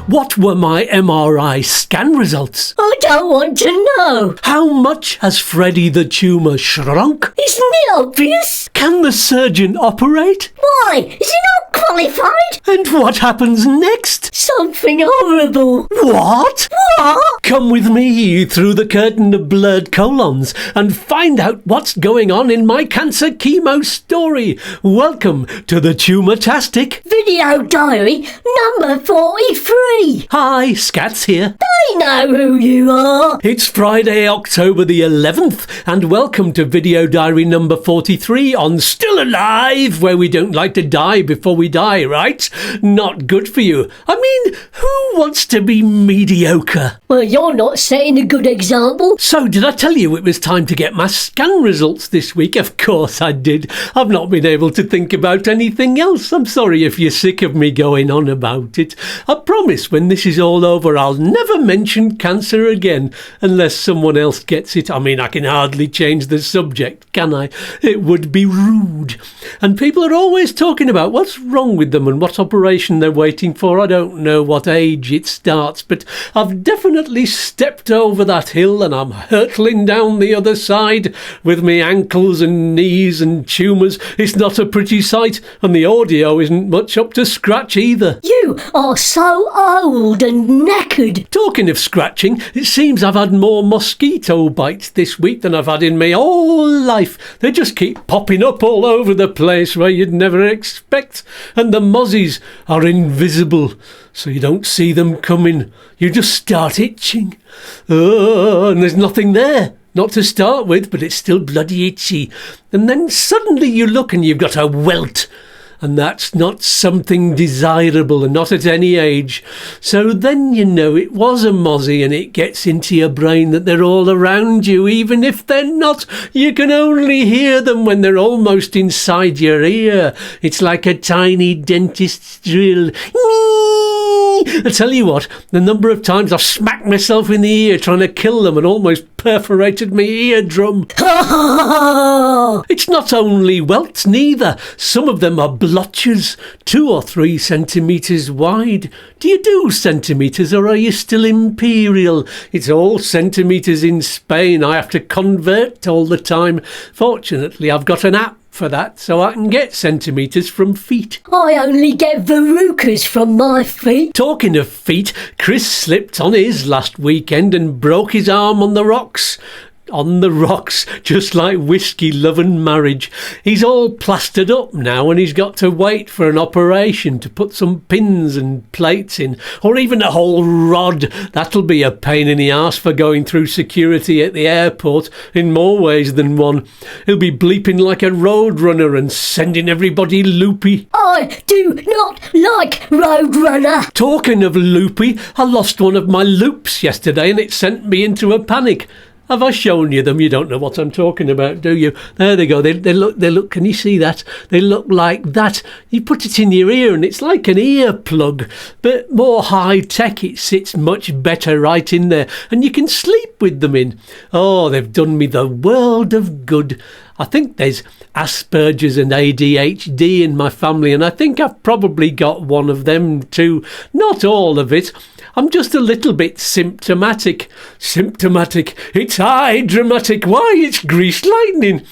What were my MRI scan results? I don't want to know. How much has Freddie the tumour shrunk? Isn't it obvious? Can the surgeon operate? Why? Is he not qualified? And what happens next? Something horrible. What? What? Come with me through the curtain of blurred colons and find out what's going on in my cancer chemo story. Welcome to the Tumour-tastic Video diary number 43. Hi, Skatz here. I know who you are. It's Friday, October the 11th, and welcome to video diary number 43 on Still Alive, where we don't like to die before we die, right? Not good for you. I mean, who wants to be mediocre? Well, you're not setting a good example. So, did I tell you it was time to get my scan results this week? Of course I did. I've not been able to think about anything else. I'm sorry if you're sick of me going on about it. I promise when this is all over, I'll never mention cancer again, unless someone else gets it. I mean, I can hardly change the subject, can I? It would be rude. And people are always talking about what's wrong with them and what operation they're waiting for. I don't know what age it starts, but I've definitely stepped over that hill and I'm hurtling down the other side with me ankles and knees and tumours. It's not a pretty sight, and the audio isn't much up to scratch either. You are so old and knackered. Talking of scratching, it seems I've had more mosquito bites this week than I've had in my whole life. They just keep popping up all over the place where you'd never expect, and the mozzies are invisible, so you don't see them coming. You just start itching. And there's nothing there. Not to start with, but it's still bloody itchy. And then suddenly you look and you've got a welt. And that's not something desirable, and not at any age. So then you know it was a mozzie, and it gets into your brain that they're all around you, even if they're not. You can only hear them when they're almost inside your ear. It's like a tiny dentist's drill. I tell you what, the number of times I've smacked myself in the ear trying to kill them and almost perforated my eardrum. It's not only welts neither. Some of them are blotches, 2 or 3 centimetres wide. Do you do centimetres, or are you still imperial? It's all centimetres in Spain. I have to convert all the time. Fortunately, I've got an app for that, so I can get centimetres from feet. I only get verrucas from my feet. Talking of feet, Chris slipped on his last weekend and broke his arm on the rocks. On the rocks, just like whiskey, love and marriage. He's all plastered up now, and he's got to wait for an operation to put some pins and plates in, or even a whole rod. That'll be a pain in the arse for going through security at the airport in more ways than one. He'll be bleeping like a roadrunner and sending everybody loopy. I do not like Roadrunner. Talking of loopy, I lost one of my loops yesterday and it sent me into a panic. Have I shown you them? You don't know what I'm talking about, do you? There they go. They look, can you see that? They look like that. You put it in your ear and it's like an earplug, but more high-tech. It sits much better right in there, and you can sleep with them in. Oh, they've done me the world of good. I think there's Asperger's and ADHD in my family, and I think I've probably got one of them too. Not all of it. I'm just a little bit symptomatic. Symptomatic. It's high dramatic. Why, it's greased lightning.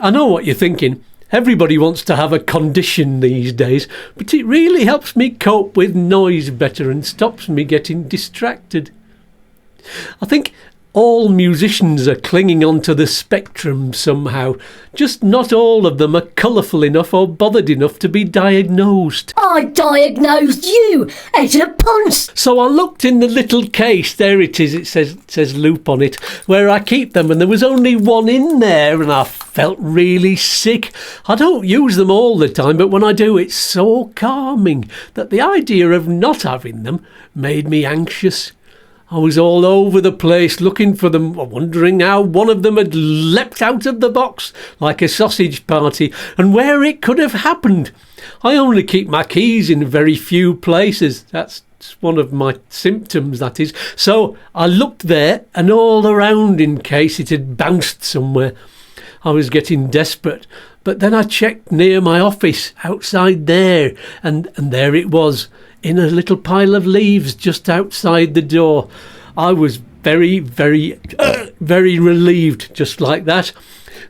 I know what you're thinking. Everybody wants to have a condition these days, but it really helps me cope with noise better and stops me getting distracted. I think all musicians are clinging onto the spectrum somehow. Just not all of them are colourful enough or bothered enough to be diagnosed. I diagnosed you as a ponce. So I looked in the little case, there it is, it says loop on it, where I keep them, and there was only one in there, and I felt really sick. I don't use them all the time, but when I do, it's so calming that the idea of not having them made me anxious. I was all over the place looking for them, wondering how one of them had leapt out of the box like a sausage party and where it could have happened. I only keep my keys in very few places. That's one of my symptoms, that is. So I looked there and all around in case it had bounced somewhere. I was getting desperate, but then I checked near my office outside there, and there it was. in a little pile of leaves just outside the door. I was very, very, very relieved, just like that.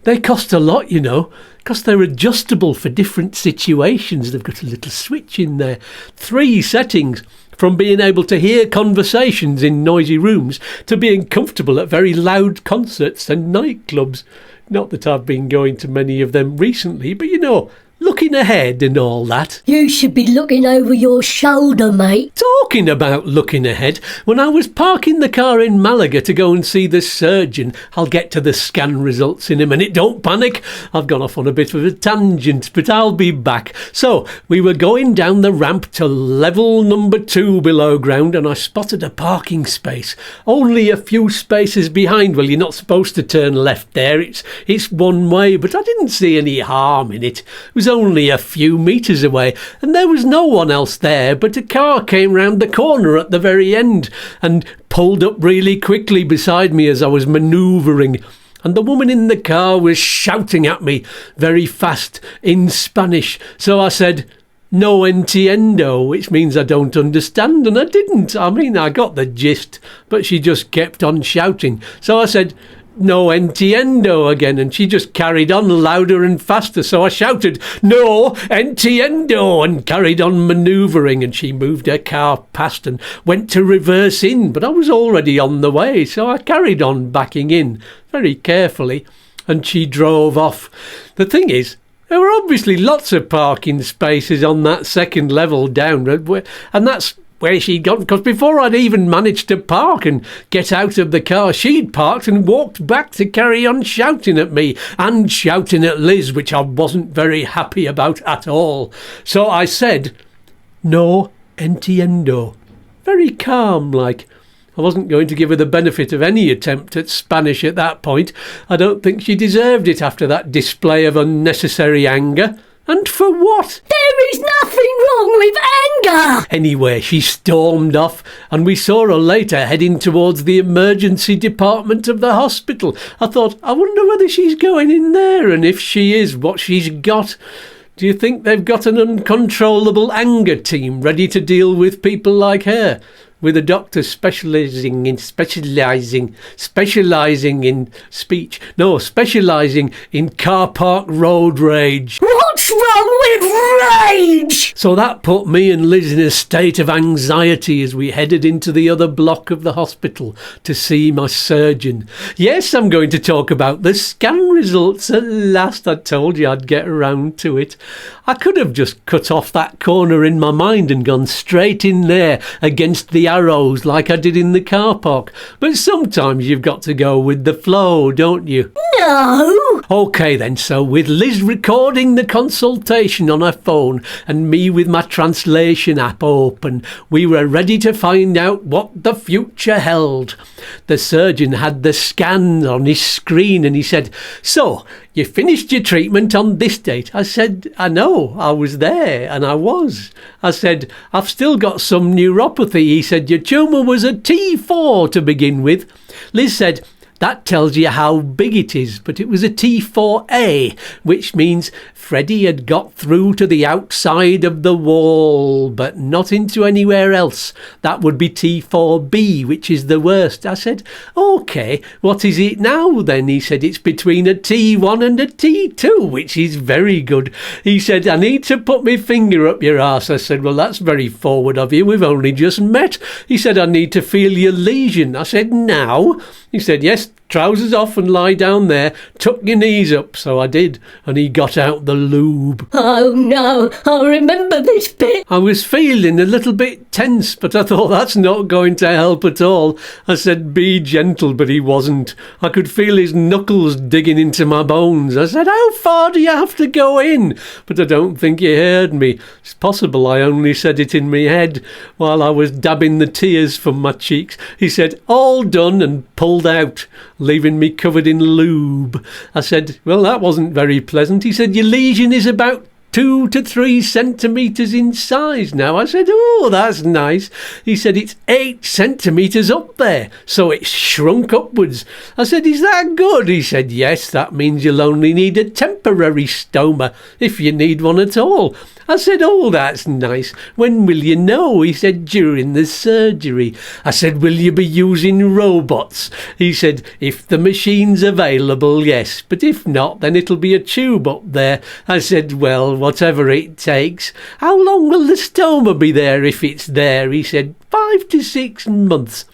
They cost a lot, you know, because they're adjustable for different situations. They've got a little switch in there. 3 settings, from being able to hear conversations in noisy rooms to being comfortable at very loud concerts and nightclubs. Not that I've been going to many of them recently, but you know, looking ahead and all that. You should be looking over your shoulder, mate. Talking about looking ahead, when I was parking the car in Malaga to go and see the surgeon, I'll get to the scan results in a minute, don't panic. I've gone off on a bit of a tangent, but I'll be back. So, we were going down the ramp to level number 2 below ground, and I spotted a parking space. Only a few spaces behind. Well, you're not supposed to turn left there, it's one way, but I didn't see any harm in it. It was only a few metres away, and there was no one else there, but a car came round the corner at the very end and pulled up really quickly beside me as I was manoeuvring, and the woman in the car was shouting at me very fast in Spanish. So I said, "No entiendo," which means I don't understand, and I didn't. I mean, I got the gist, but she just kept on shouting. So I said, "No entiendo" again, and she just carried on louder and faster. So I shouted, "No entiendo," and carried on manoeuvring, and she moved her car past and went to reverse in, but I was already on the way, so I carried on backing in very carefully, and she drove off. The thing is, there were obviously lots of parking spaces on that second level down, and that's where she'd gone, because before I'd even managed to park and get out of the car, she'd parked and walked back to carry on shouting at me and shouting at Liz, which I wasn't very happy about at all. So I said, "No entiendo," very calm like. I wasn't going to give her the benefit of any attempt at Spanish at that point. I don't think she deserved it after that display of unnecessary anger. And for what? There is nothing wrong with anger. Anyway, she stormed off, and we saw her later heading towards the emergency department of the hospital. I thought, I wonder whether she's going in there, and if she is, what she's got. Do you think they've got an uncontrollable anger team ready to deal with people like her? With a doctor specialising in car park road rage. What's wrong with rage? So that put me and Liz in a state of anxiety as we headed into the other block of the hospital to see my surgeon. Yes, I'm going to talk about the scan results. At last, I told you I'd get around to it. I could have just cut off that corner in my mind and gone straight in there against the arrows like I did in the car park. But sometimes you've got to go with the flow, don't you? No. OK then, so with Liz recording the consultation on her phone and me with my translation app open, we were ready to find out what the future held. The surgeon had the scan on his screen and he said, "So, you finished your treatment on this date?" I said, "I know, I was there," and I was. I said, "I've still got some neuropathy." He said, "Your tumour was a T4 to begin with." Liz said, "That tells you how big it is," but it was a T4A, which means Freddie had got through to the outside of the wall, but not into anywhere else. That would be T4B, which is the worst. I said, "OK, what is it now then?" He said, "It's between a T1 and a T2, which is very good." He said, "I need to put my finger up your arse." I said, "Well, that's very forward of you. We've only just met." He said, "I need to feel your lesion." I said, "Now?" He said, "Yes, trousers off and lie down there. Tuck your knees up." So I did, and he got out the lube. Oh no, I remember this bit. I was feeling a little bit tense, but I thought that's not going to help at all. I said, "Be gentle," but he wasn't. I could feel his knuckles digging into my bones. I said, "How far do you have to go in?" But I don't think he heard me. It's possible I only said it in my head while I was dabbing the tears from my cheeks. He said, "All done," and pulled out, leaving me covered in lube. I said, "Well, that wasn't very pleasant." He said, "Your lesion is about 2 to 3 centimetres in size now. I said, oh, that's nice. He said, it's 8 centimetres up there, so it's shrunk upwards. I said, is that good? He said, yes, that means you'll only need a temporary stoma, if you need one at all. I said, oh, that's nice. When will you know? He said, during the surgery. I said, will you be using robots? He said, if the machine's available, yes, but if not, then it'll be a tube up there. I said, well, whatever it takes. How long will the stoma be there if it's there? He said, 5 to 6 months.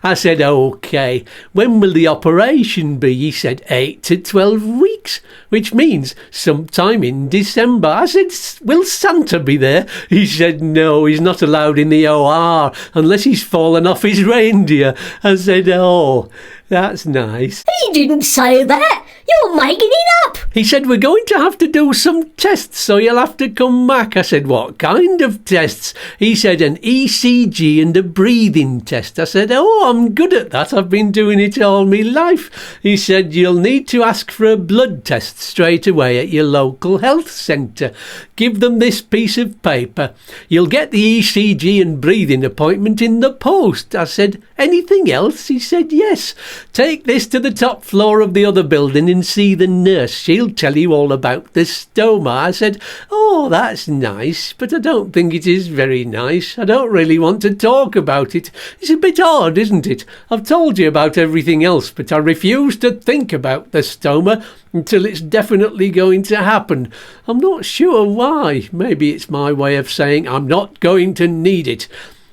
I said, OK. When will the operation be? He said, 8 to 12 weeks, which means sometime in December. I said, will Santa be there? He said, no, he's not allowed in the OR unless he's fallen off his reindeer. I said, oh, that's nice. He didn't say that. You're making it up. He said, we're going to have to do some tests, so you'll have to come back. I said, what kind of tests? He said, an ECG and a breathing test. I said, oh, I'm good at that. I've been doing it all my life. He said, you'll need to ask for a blood test straight away at your local health centre. Give them this piece of paper. You'll get the ECG and breathing appointment in the post. I said, anything else? He said, yes. Take this to the top floor of the other building and see the nurse. She'll tell you all about the stoma. I said, oh, that's nice, but I don't think it is very nice. I don't really want to talk about it. It's a bit odd, isn't it? I've told you about everything else, but I refuse to think about the stoma until it's definitely going to happen. I'm not sure why. Maybe it's my way of saying I'm not going to need it.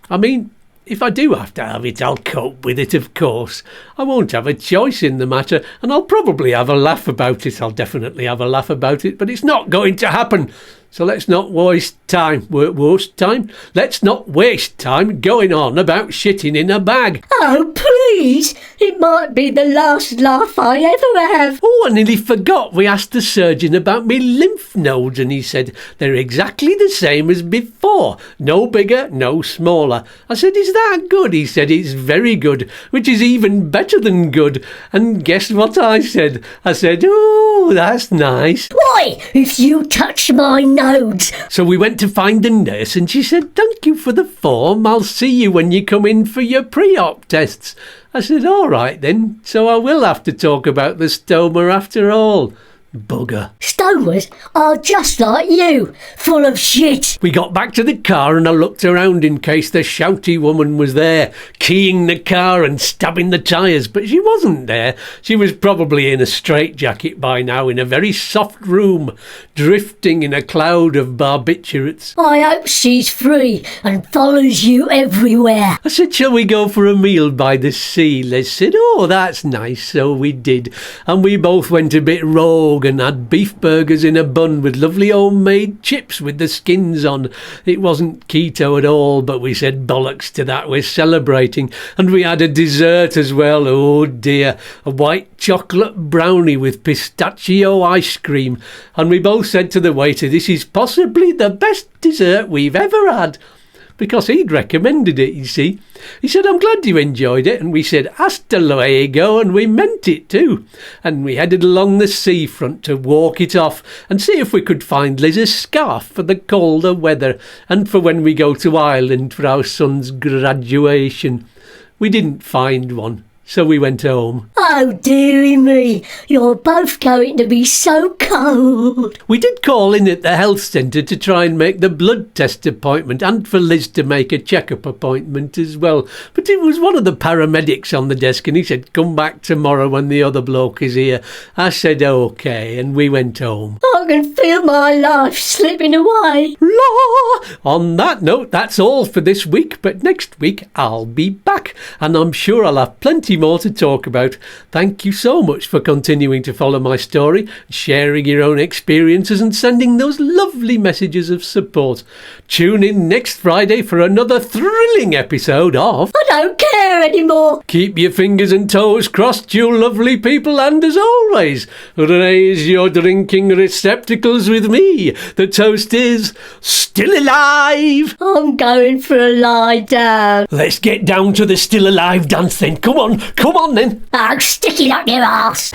I mean, if I do have to have it, I'll cope with it, of course. I won't have a choice in the matter, and I'll probably have a laugh about it. I'll definitely have a laugh about it, but it's not going to happen. So let's not waste time. Let's not waste time going on about shitting in a bag. Oh, please. It might be the last laugh I ever have. Oh, I nearly forgot. We asked the surgeon about me lymph nodes, and he said they're exactly the same as before. No bigger, no smaller. I said, is that good? He said, it's very good, which is even better than good. And guess what I said? I said, oh, that's nice. Why, if you touch my nodes. So we went to find the nurse, and she said, thank you for the form. I'll see you when you come in for your pre-op tests. I said, all right then, so I will have to talk about the stoma after all. Bugger. Stomas are just like you, full of shit. We got back to the car and I looked around in case the shouty woman was there, keying the car and stabbing the tyres, but she wasn't there. She was probably in a straitjacket by now in a very soft room, drifting in a cloud of barbiturates. I hope she's free and follows you everywhere. I said, shall we go for a meal by the sea? Les said, oh, that's nice. So we did, and we both went a bit rogue and had beef burgers in a bun with lovely homemade chips with the skins on. It wasn't keto at all, but we said bollocks to that, we're celebrating. And we had a dessert as well, oh dear, a white chocolate brownie with pistachio ice cream. And we both said to the waiter, this is possibly the best dessert we've ever had. Because he'd recommended it, you see. He said, I'm glad you enjoyed it. And we said, hasta luego, and we meant it too. And we headed along the seafront to walk it off and see if we could find Liz a scarf for the colder weather and for when we go to Ireland for our son's graduation. We didn't find one. So we went home. Oh, dearie me, you're both going to be so cold. We did call in at the health centre to try and make the blood test appointment and for Liz to make a check-up appointment as well. But it was one of the paramedics on the desk and he said, come back tomorrow when the other bloke is here. I said, OK, and we went home. I can feel my life slipping away. La! On that note, that's all for this week, but next week I'll be back and I'm sure I'll have plenty more to talk about. Thank you so much for continuing to follow my story, sharing your own experiences and sending those lovely messages of support. Tune in next Friday for another thrilling episode of I Don't Care Anymore. Keep your fingers and toes crossed, you lovely people, and as always, raise your drinking receptacles with me. The toast is still alive. I'm going for a lie down. Let's get down to the still alive dance then. Come on then. Oh, stick it up your arse.